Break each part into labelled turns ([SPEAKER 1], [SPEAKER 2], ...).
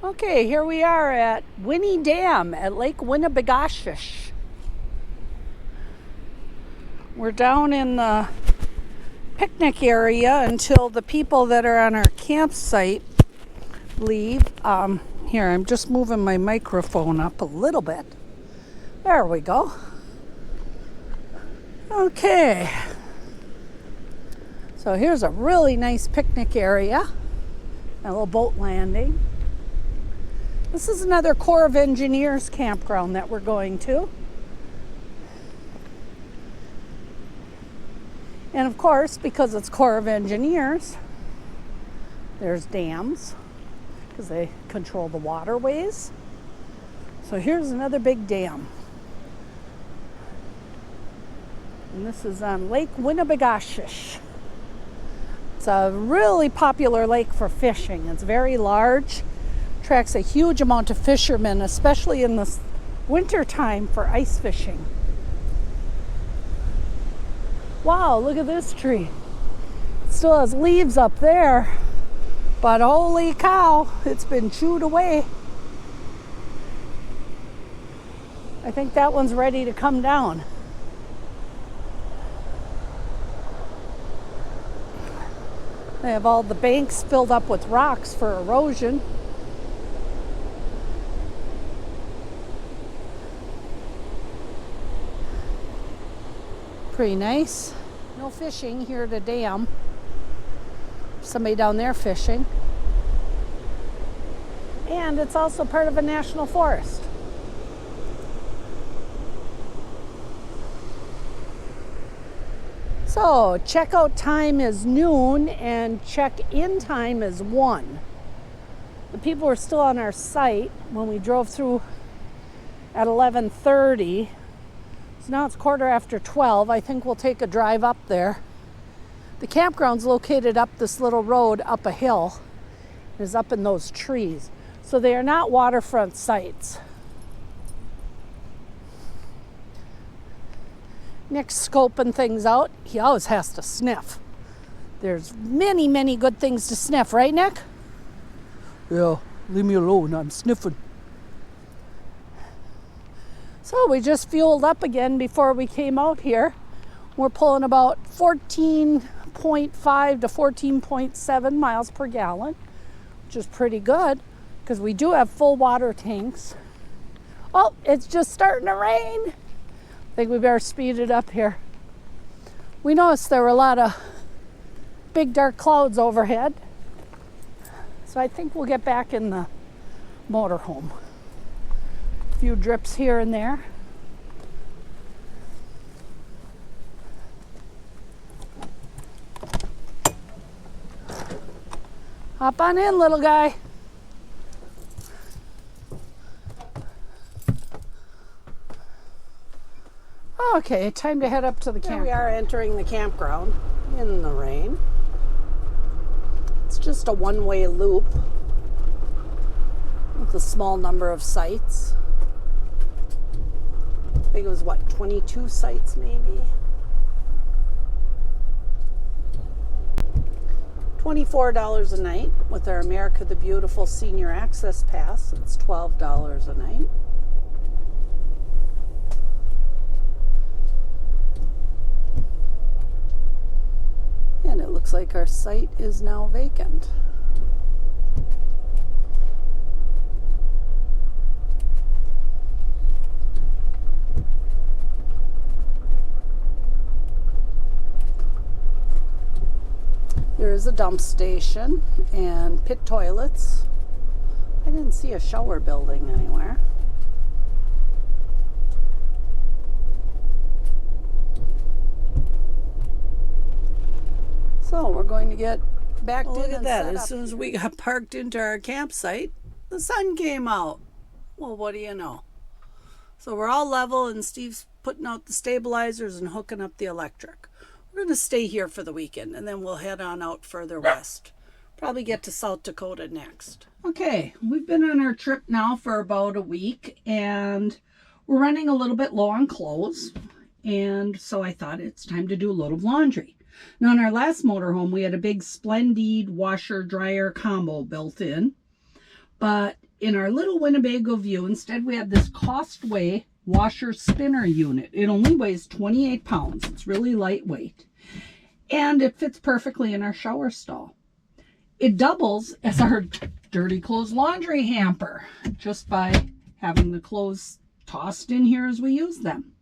[SPEAKER 1] Okay, here we are at Winnie Dam at Lake Winnebagoshish. We're down in the picnic area until the people that are on our campsite leave. Here, I'm just moving my microphone up a little bit. There we go. Okay. So here's a really nice picnic area. A little boat landing. This is another Corps of Engineers campground that we're going to. And of course, because it's Corps of Engineers, there's dams because they control the waterways. So here's another big dam. And this is on Lake Winnebagoshish. It's a really popular lake for fishing. It's very large. Attracts a huge amount of fishermen, especially in the winter time for ice fishing. Wow, look at this tree. It still has leaves up there, but holy cow, it's been chewed away. I think that one's ready to come down. They have all the banks filled up with rocks for erosion. Pretty nice. No fishing here at the dam. Somebody down there fishing. And it's also part of a national forest. So checkout time is noon and check-in time is 1. The people were still on our site when we drove through at 11:30. So now it's 12:15. I think we'll take a drive up there. The campground's located up this little road up a hill. It is up in those trees. So they are not waterfront sites. Nick's scoping things out. He always has to sniff. There's many, many good things to sniff, right, Nick? Yeah, leave me alone. I'm sniffing. So we just fueled up again before we came out here. We're pulling about 14.5 to 14.7 miles per gallon, which is pretty good because we do have full water tanks. Oh, it's just starting to rain. I think we better speed it up here. We noticed there were a lot of big dark clouds overhead. So I think we'll get back in the motorhome. A few drips here and there. Hop on in, little guy. Okay, time to head up to the campground. Here we are entering the campground in the rain. It's just a one-way loop with a small number of sites. I think it was, 22 sites maybe? $24 a night with our America the Beautiful Senior Access Pass. It's $12 a night. And it looks like our site is now vacant. There is a dump station and pit toilets. I didn't see a shower building anywhere. So we're going to get backed in. Look at that. As soon as we got parked into our campsite, the sun came out. Well, what do you know? So we're all level and Steve's putting out the stabilizers and hooking up the electric. We're going to stay here for the weekend and then we'll head on out further west. Probably get to South Dakota next. Okay, we've been on our trip now for about a week and we're running a little bit low on clothes. And so I thought it's time to do a load of laundry. Now in our last motorhome, we had a big Splendid washer dryer combo built in. But in our little Winnebago view, instead we have this Costway washer spinner unit. It only weighs 28 pounds. It's really lightweight. And it fits perfectly in our shower stall. It doubles as our dirty clothes laundry hamper, just by having the clothes tossed in here as we use them.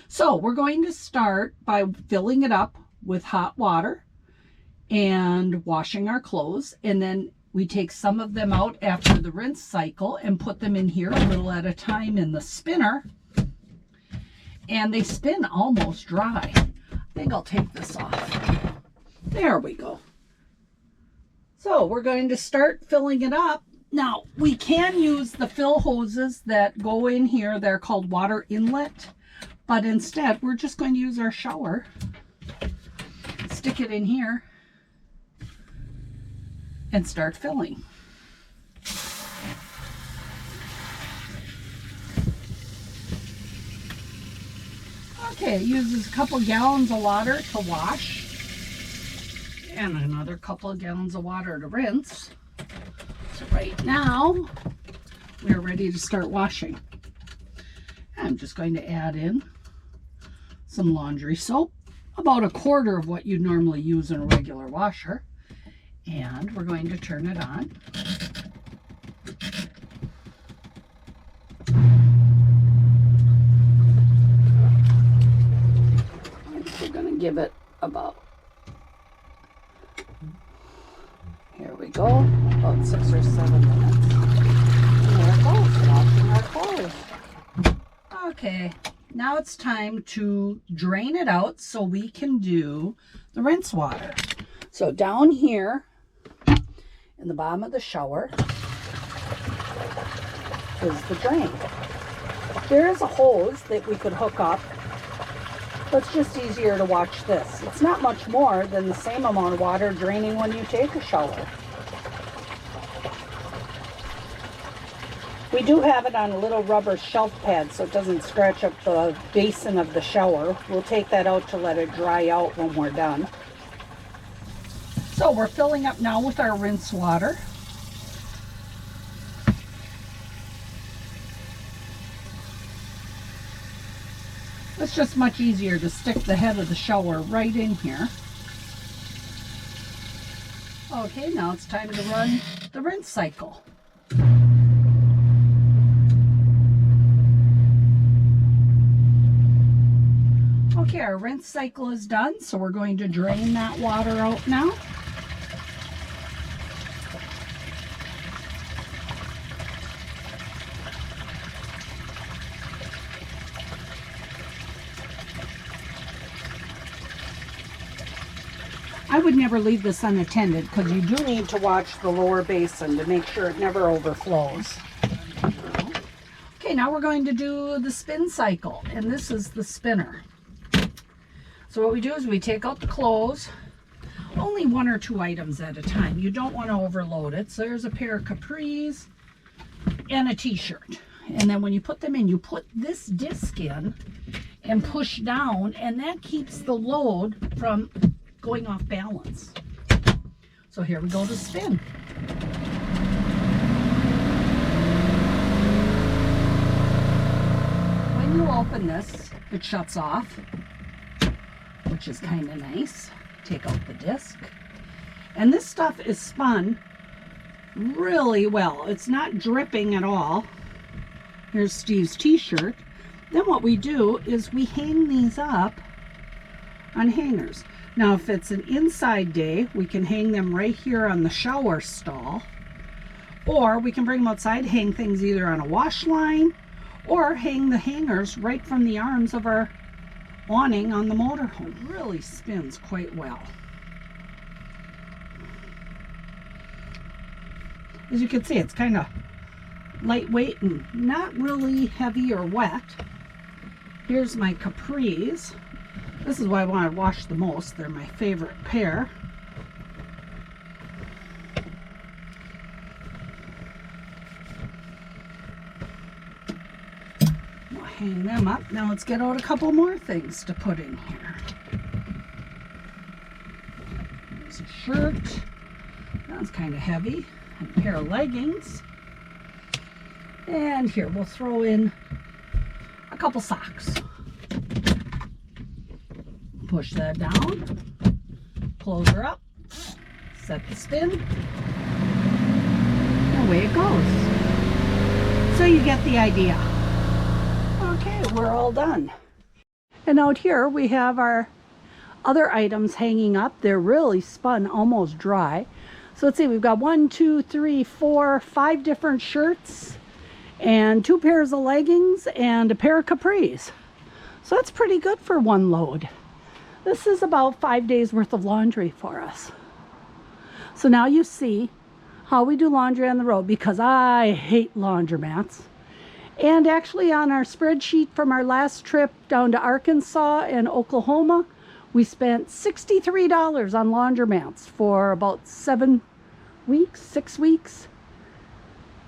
[SPEAKER 1] So we're going to start by filling it up with hot water and washing our clothes. And then we take some of them out after the rinse cycle and put them in here a little at a time in the spinner. And they spin almost dry. I think I'll take this off. There we go. So we're going to start filling it up. Now, we can use the fill hoses that go in here. They're called water inlet. But instead, we're just going to use our shower. Stick it in here and start filling. Okay, it uses a couple gallons of water to wash and another couple of gallons of water to rinse. So right now, we're ready to start washing. I'm just going to add in some laundry soap, about a quarter of what you'd normally use in a regular washer. And we're going to turn it on. We're going to give it about, here we go, about 6 or 7 minutes. And there it goes, washing our clothes. Okay, now it's time to drain it out so we can do the rinse water. So down here in the bottom of the shower is the drain. There is a hose that we could hook up, but it's just easier to watch this. It's not much more than the same amount of water draining when you take a shower. We do have it on a little rubber shelf pad so it doesn't scratch up the basin of the shower. We'll take that out to let it dry out when we're done. So we're filling up now with our rinse water. It's just much easier to stick the head of the shower right in here. Okay, now it's time to run the rinse cycle. Okay, our rinse cycle is done, so we're going to drain that water out now. I would never leave this unattended because you do need to watch the lower basin to make sure it never overflows. Okay, now we're going to do the spin cycle, and this is the spinner. So what we do is we take out the clothes, only 1 or 2 items at a time. You don't want to overload it. So there's a pair of capris and a t-shirt. And then when you put them in, you put this disc in and push down, and that keeps the load from going off balance. So here we go to spin. When you open this, it shuts off, which is kind of nice. Take out the disc. And this stuff is spun really well. It's not dripping at all. Here's Steve's t-shirt. Then what we do is we hang these up on hangers. Now if it's an inside day, we can hang them right here on the shower stall, or we can bring them outside, hang things either on a wash line, or hang the hangers right from the arms of our awning on the motorhome. It really spins quite well. As you can see, it's kind of lightweight and not really heavy or wet. Here's my capris. This is why I want to wash the most. They're my favorite pair. We'll hang them up. Now let's get out a couple more things to put in here. There's a shirt. That's kind of heavy. A pair of leggings. And here, we'll throw in a couple socks. Push that down, close her up, set the spin, and away it goes. So you get the idea. Okay, we're all done. And out here we have our other items hanging up. They're really spun almost dry. So let's see, we've got 1, 2, 3, 4, 5 different shirts and 2 pairs of leggings and a pair of capris. So that's pretty good for one load. This is about 5 days worth of laundry for us. So now you see how we do laundry on the road, because I hate laundromats. And actually on our spreadsheet from our last trip down to Arkansas and Oklahoma, we spent $63 on laundromats for about 6 weeks.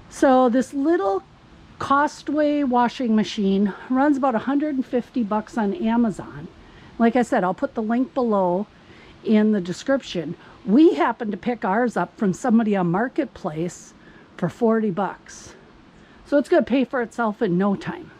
[SPEAKER 1] So this little Costway washing machine runs about $150 on Amazon. Like I said, I'll put the link below in the description. We happened to pick ours up from somebody on Marketplace for $40. So it's going to pay for itself in no time.